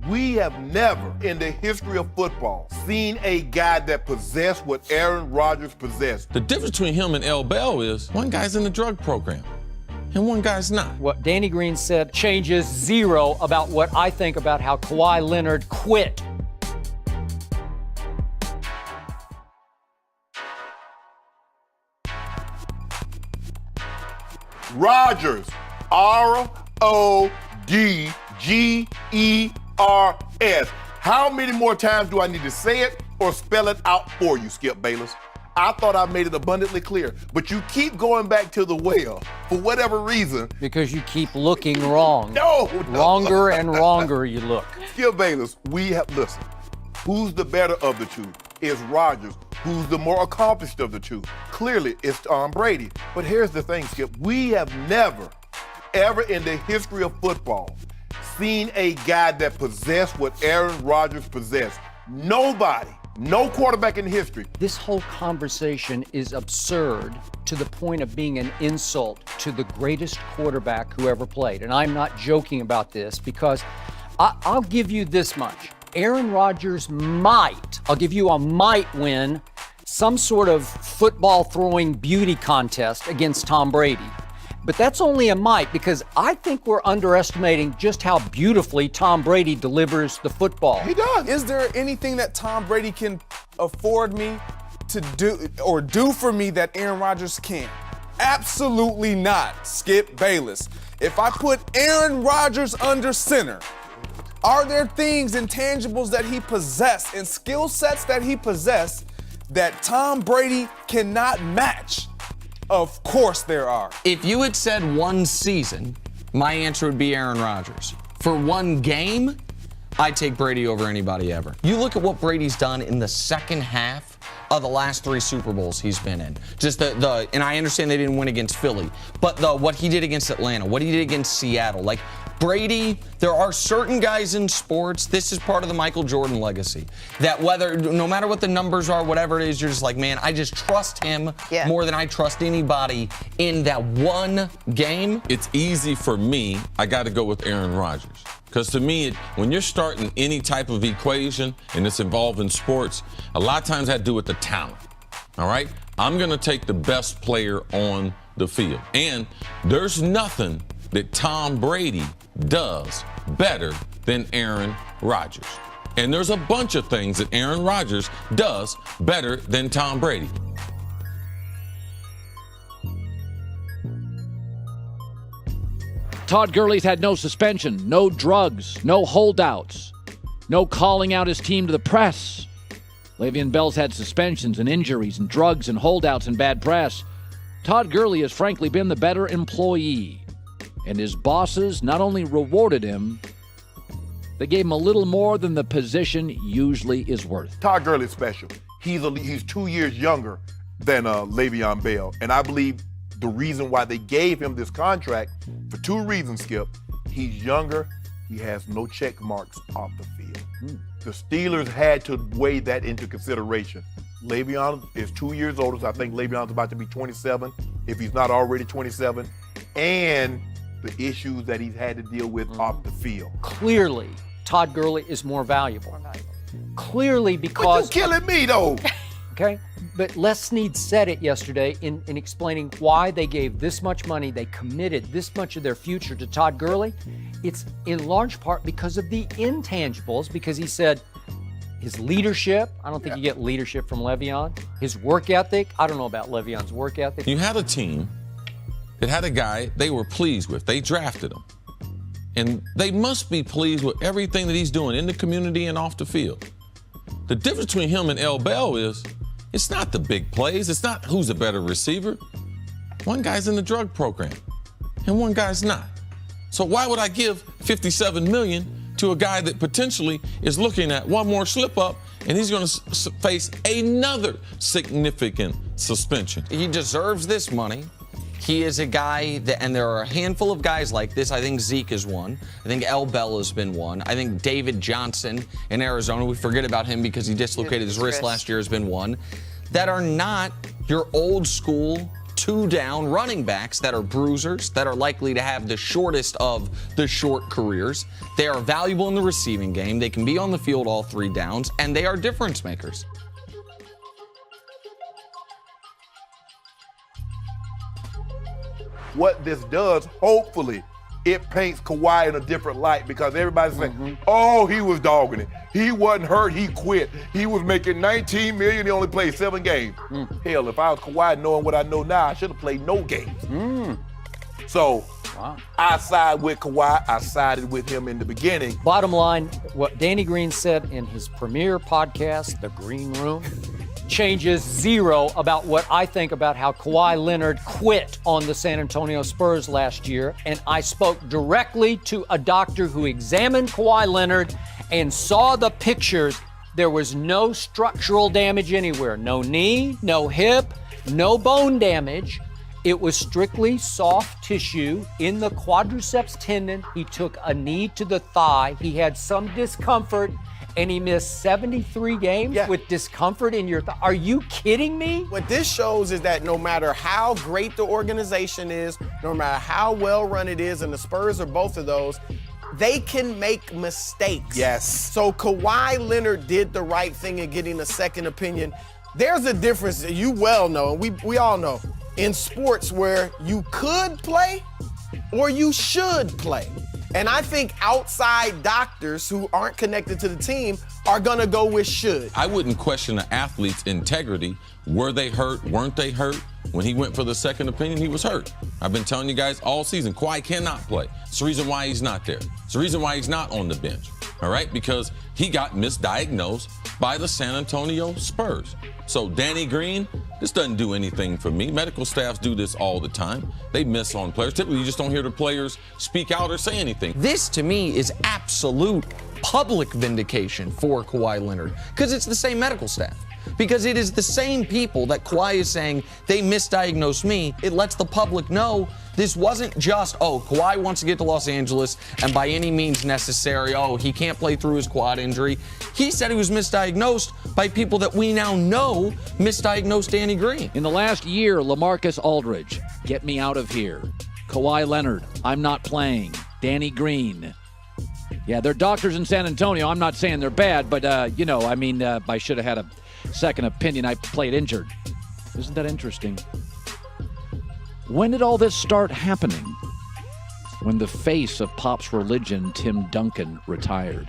We have never in the history of football seen a guy that possessed what Aaron Rodgers possessed. The difference between him and L. Bell is one guy's in the drug program and one guy's not. What Danny Green said changes zero about what I think about how Kahwi Leonard quit. Rodgers, R-O-D-G-E-R-S. How many more times do I need to say it or spell it out for you, Skip Bayless? I thought I made it abundantly clear, but you keep going back to the well for whatever reason. Because you keep looking wrong. No. Wronger and wronger you look. Skip Bayless, listen, who's the better of the two? Is Rodgers. Who's the more accomplished of the two? Clearly, it's Tom Brady. But here's the thing, Skip. We have never, ever in the history of football seen a guy that possessed what Aaron Rodgers possessed. Nobody, no quarterback in history. This whole conversation is absurd to the point of being an insult to the greatest quarterback who ever played. And I'm not joking about this because I'll give you this much. Aaron Rodgers might, I'll give you a might win some sort of football throwing beauty contest against Tom Brady. But that's only a might because I think we're underestimating just how beautifully Tom Brady delivers the football. He does. Is there anything that Tom Brady can afford me to do or do for me that Aaron Rodgers can't? Absolutely not, Skip Bayless. If I put Aaron Rodgers under center, are there things, intangibles that he possessed and skill sets that he possessed that Tom Brady cannot match? Of course there are. If you had said one season, my answer would be Aaron Rodgers. For one game, I'd take Brady over anybody ever. You look at what Brady's done in the second half of the last 3 Super Bowls he's been in. Just and I understand they didn't win against Philly, but what he did against Atlanta, what he did against Seattle, like Brady, there are certain guys in sports, this is part of the Michael Jordan legacy, that no matter what the numbers are, whatever it is, you're just like, man, I just trust him more than I trust anybody in that one game. It's easy for me. I got to go with Aaron Rodgers. Because to me, when you're starting any type of equation and it's involving sports, a lot of times that has to do with the talent. All right? I'm going to take the best player on the field. And there's nothing that Tom Brady does better than Aaron Rodgers. And there's a bunch of things that Aaron Rodgers does better than Tom Brady. Todd Gurley's had no suspension, no drugs, no holdouts, no calling out his team to the press. Le'Veon Bell's had suspensions and injuries and drugs and holdouts and bad press. Todd Gurley has frankly been the better employee. And his bosses not only rewarded him, they gave him a little more than the position usually is worth. Todd Gurley's special. He's 2 years younger than Le'Veon Bell. And I believe the reason why they gave him this contract, for 2 reasons, Skip. He's younger, he has no check marks off the field. The Steelers had to weigh that into consideration. Le'Veon is 2 years older, so I think Le'Veon's about to be 27, if he's not already 27. And the issues that he's had to deal with off the field. Clearly, Todd Gurley is more valuable. Clearly because... But you killing me, though. Okay, but Les Snead said it yesterday in explaining why they gave this much money, they committed this much of their future to Todd Gurley. It's in large part because of the intangibles, because he said his leadership, I don't think you get leadership from Le'Veon. His work ethic, I don't know about Le'Veon's work ethic. You had a team that had a guy they were pleased with. They drafted him. And they must be pleased with everything that he's doing in the community and off the field. The difference between him and L. Bell is it's not the big plays. It's not who's a better receiver. One guy's in the drug program and one guy's not. So why would I give $57 million to a guy that potentially is looking at one more slip up and he's going to face another significant suspension? He deserves this money. He is a guy that, and there are a handful of guys like this. I think Zeke is one. I think L. Bell has been one. I think David Johnson in Arizona, we forget about him because he dislocated his wrist last year, has been one. That are not your old school two-down running backs that are bruisers, that are likely to have the shortest of the short careers. They are valuable in the receiving game. They can be on the field all 3 downs, and they are difference makers. What this does, hopefully, it paints Kawhi in a different light because everybody's saying, oh, he was dogging it. He wasn't hurt, he quit. He was making $19 million, he only played 7 games. Hell, if I was Kawhi knowing what I know now, I should have played no games. So, I side with Kawhi. I sided with him in the beginning. Bottom line, what Danny Green said in his premiere podcast, The Green Room, changes zero about what I think about how Kahwi Leonard quit on the San Antonio Spurs last year. And I spoke directly to a doctor who examined Kahwi Leonard and saw the pictures. There was no structural damage anywhere. No knee, no hip, no bone damage. It was strictly soft tissue in the quadriceps tendon. He took a knee to the thigh. He had some discomfort, and he missed 73 games with discomfort in your thigh. Are you kidding me? What this shows is that no matter how great the organization is, no matter how well run it is, and the Spurs are both of those, they can make mistakes. Yes. So Kahwi Leonard did the right thing in getting a second opinion. There's a difference that you well know, and we all know, in sports where you could play or you should play. And I think outside doctors who aren't connected to the team are gonna go with should. I wouldn't question an athlete's integrity. Were they hurt? Weren't they hurt? When he went for the second opinion, he was hurt. I've been telling you guys all season, Kawhi cannot play. It's the reason why he's not there. It's the reason why he's not on the bench, all right? Because he got misdiagnosed by the San Antonio Spurs. So Danny Green, this doesn't do anything for me. Medical staffs do this all the time. They miss on players. Typically, you just don't hear the players speak out or say anything. This, to me, is absolute public vindication for Kahwi Leonard because it's the same medical staff. Because it is the same people that Kawhi is saying they misdiagnosed me. It lets the public know this wasn't just, oh, Kawhi wants to get to Los Angeles and by any means necessary, oh, he can't play through his quad injury. He said he was misdiagnosed by people that we now know misdiagnosed Danny Green. In the last year, LaMarcus Aldridge, get me out of here. Kahwi Leonard, I'm not playing. Danny Green. Yeah, they're doctors in San Antonio. I'm not saying they're bad, but, I should have had a second opinion. I played injured. Isn't that interesting? When did all this start happening? When the face of Pop's religion, Tim Duncan, retired.